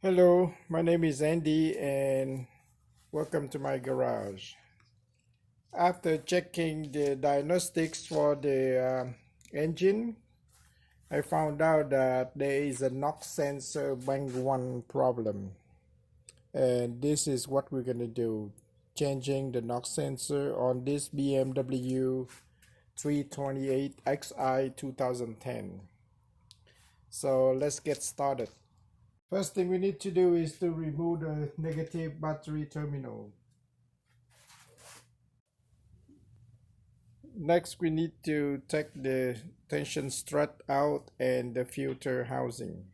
Hello, my name is Andy and welcome to my garage. After checking the diagnostics for the engine, I found out that there is a knock sensor bank 1 problem. And this is what we're going to do, changing the knock sensor on this BMW 328xi 2010. So let's get started. First thing we need to do is to remove the negative battery terminal. Next, we need to take the tension strut out and the filter housing.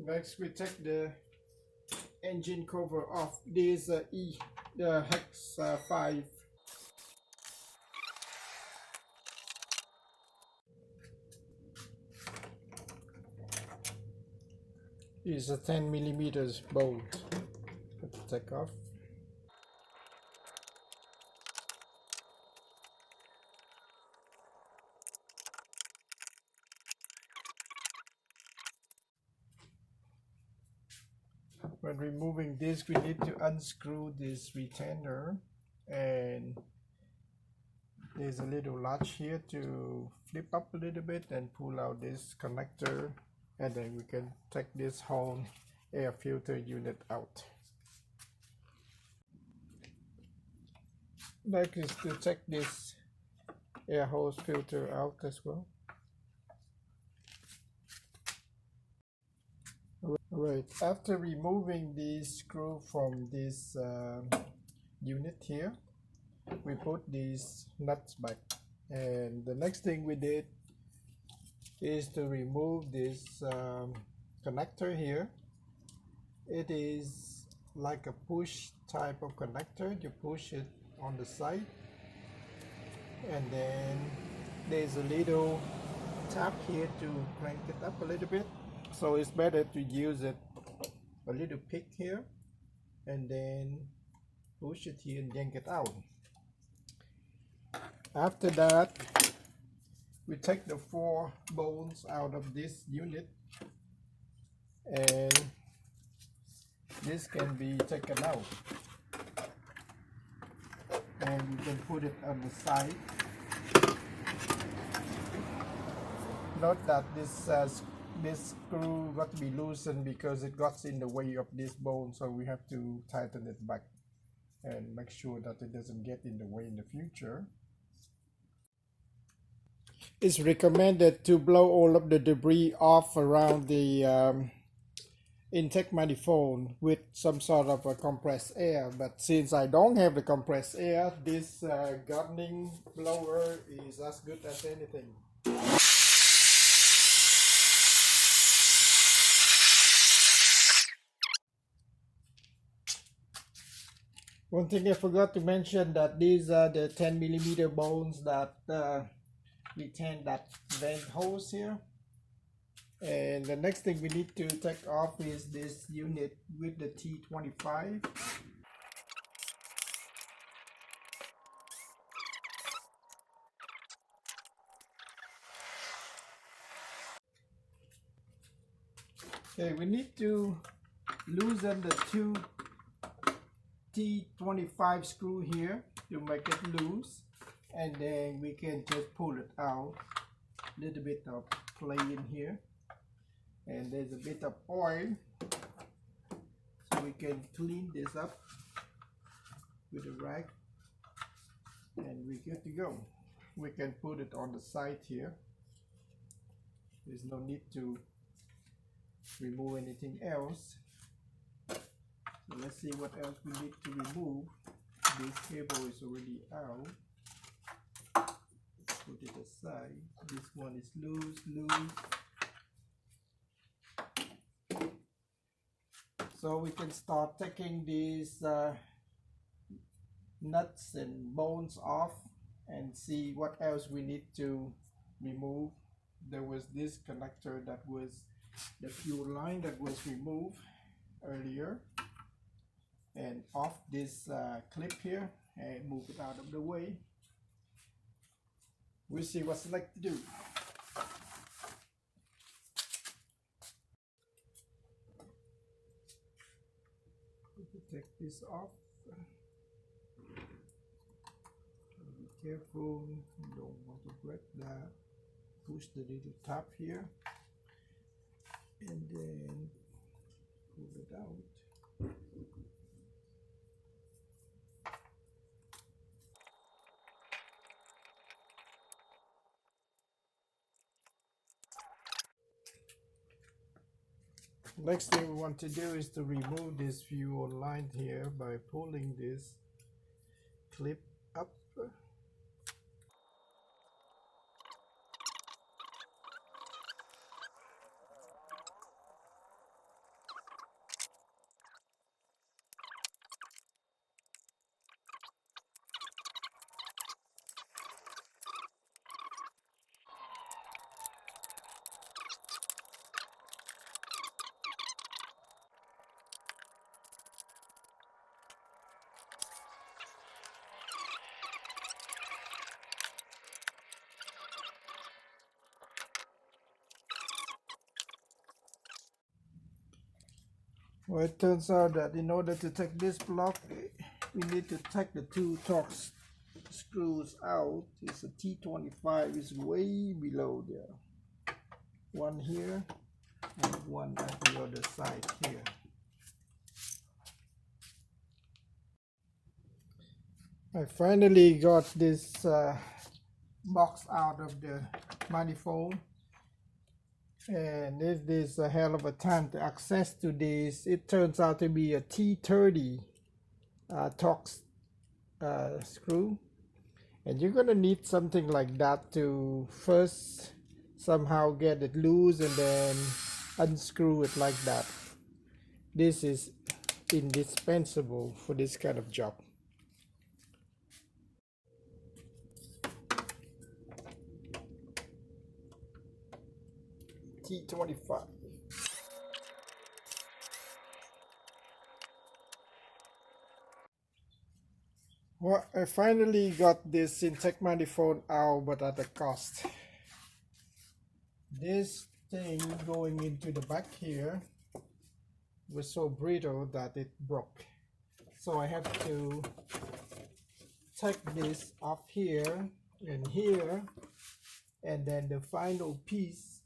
Next, we take the engine cover off. This the Hex 5. Is a 10 millimeters bolt. Put the take off. When removing this, we need to unscrew this retainer, and there's a little latch here to flip up a little bit and pull out this connector, and then we can take this whole air filter unit out. Next is to take this air hose filter out as well. Alright, after removing the screw from this unit here, we put these nuts back, and the next thing we did is to remove this connector here. It is like a push type of connector. You push it on the side, and then there's a little tap here to crank it up a little bit. So it's better to use it a little pick here and then push it here and yank it out. After that, we take the 4 bones out of this unit, and this can be taken out, and you can put it on the side. Note that this screw got to be loosened because it got in the way of this bone, so we have to tighten it back and make sure that it doesn't get in the way in the future. It's recommended to blow all of the debris off around the intake manifold with some sort of a compressed air, but since I don't have the compressed air, this gardening blower is as good as anything. One thing I forgot to mention, that these are the 10 millimeter bones that retain that vent hose here. And the next thing we need to take off is this unit with the T25. Okay, we need to loosen the 2 T25 screw here to make it loose, and then we can just pull it out. A little bit of play in here, and there's a bit of oil, so we can clean this up with a rag, and we're good to go. We can put it on the side here. There's no need to remove anything else. So let's see what else we need to remove. This cable is already out. Put it aside. This one is loose. So we can start taking these nuts and bolts off and see what else we need to remove. There was this connector that was the fuel line that was removed earlier, and off this clip here, and move it out of the way. We'll see what's left to do. Take this off. Be careful, you don't want to break that. Push the little tab here and then pull it out. Next thing we want to do is to remove this fuel line here by pulling this clip up. Well, it turns out that in order to take this block, we need to take the two Torx screws out. It's a T25, it's way below there. One here and one at the other side here. I finally got this box out of the manifold. And this is a hell of a time to access to this. It turns out to be a T30 Torx screw, and you're gonna need something like that to first somehow get it loose and then unscrew it like that. This is indispensable for this kind of job. T25. Well, I finally got this intake manifold out, but at a cost. This thing going into the back here was so brittle that it broke. So I have to take this off here and here, and then the final piece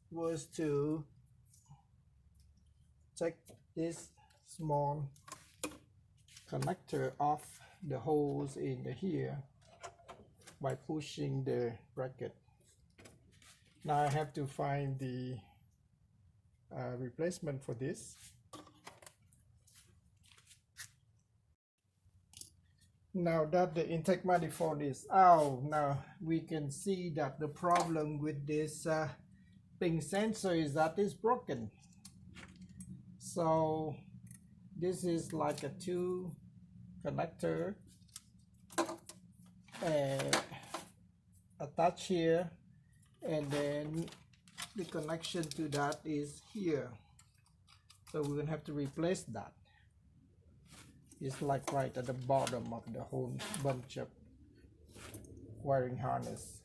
was to take this small connector off the holes in here by pushing the bracket. Now I have to find the replacement for this. Now that the intake manifold is out, now we can see that the problem with this ping sensor is that it's broken. So this is like a two connector attached here, and then the connection to that is here. So we're gonna have to replace that. It's like right at the bottom of the whole bunch of wiring harness.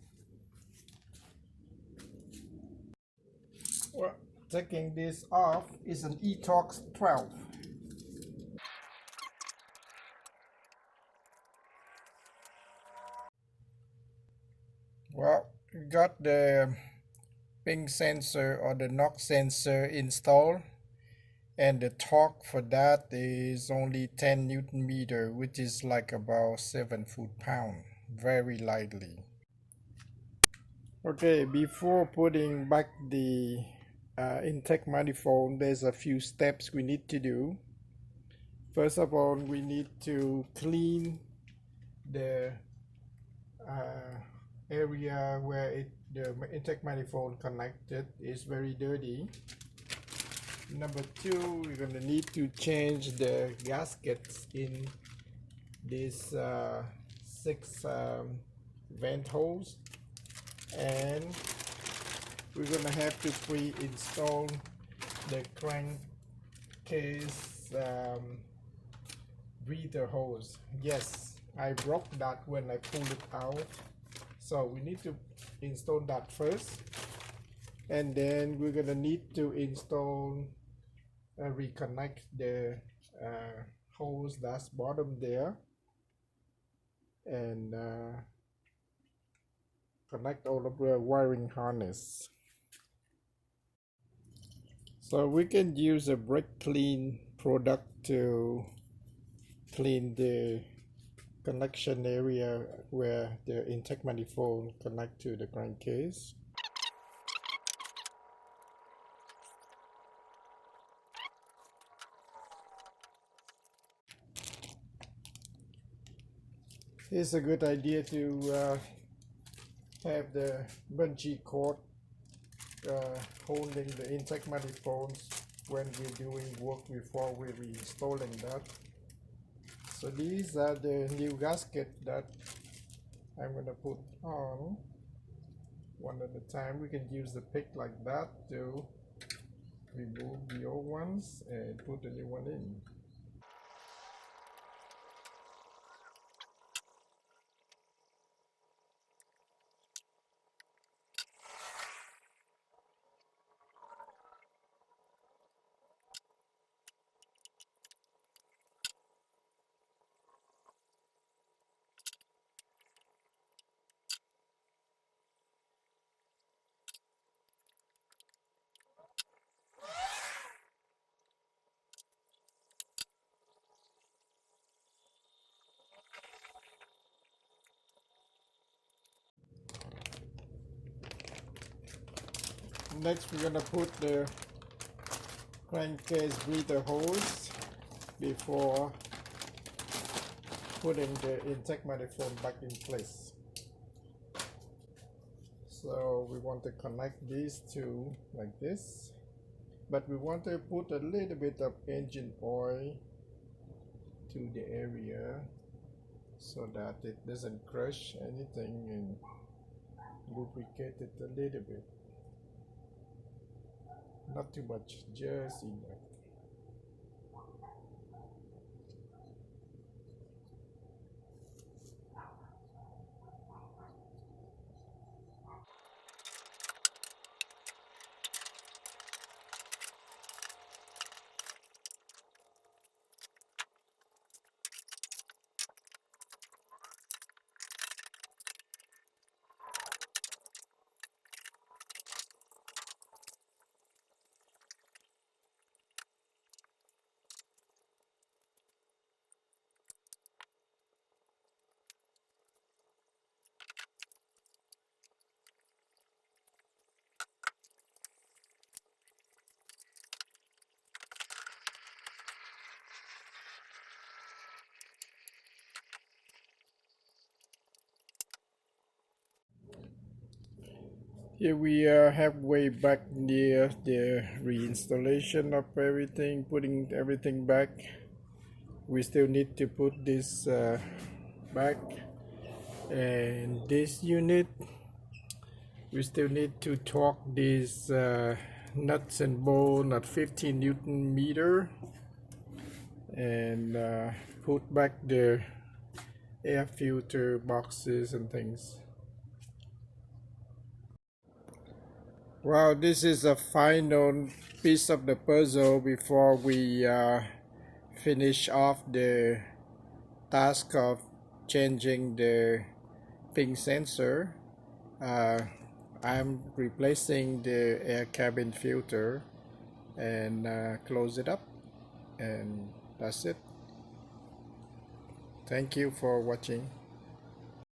Well, taking this off is an eTorx 12. Well, we got the ping sensor or the knock sensor installed, and the torque for that is only 10 Newton meter, which is like about 7 foot-pound, very lightly. Okay, before putting back the intake manifold, there's a few steps we need to do. First of all, we need to clean the area where the intake manifold connected is very dirty. Number two, we're going to need to change the gaskets in this 6 vent holes, and we're going to have to pre-install the crankcase breather hose. Yes, I broke that when I pulled it out, so we need to install that first, and then we're going to need to install reconnect the hose that's bottom there, and connect all of the wiring harness. So we can use a brake clean product to clean the connection area where the intake manifold connect to the crankcase. It's a good idea to have the bungee cord holding the intake manifolds when we're doing work before we're reinstalling that. So these are the new gasket that I'm going to put on one at a time. We can use the pick like that to remove the old ones and put the new one in. Next, we're going to put the crankcase breather hose before putting the intake manifold back in place. So we want to connect these two like this, but we want to put a little bit of engine oil to the area so that it doesn't crush anything, and lubricate it a little bit. Not too much, just enough. Here we are halfway back near the reinstallation of everything, putting everything back. We still need to put this back, and this unit we still need to torque these nuts and bolts at 15 Newton meter, and put back the air filter boxes and things. Wow, this is a final piece of the puzzle before we finish off the task of changing the ping sensor. I'm replacing the air cabin filter and close it up, and that's it. Thank you for watching.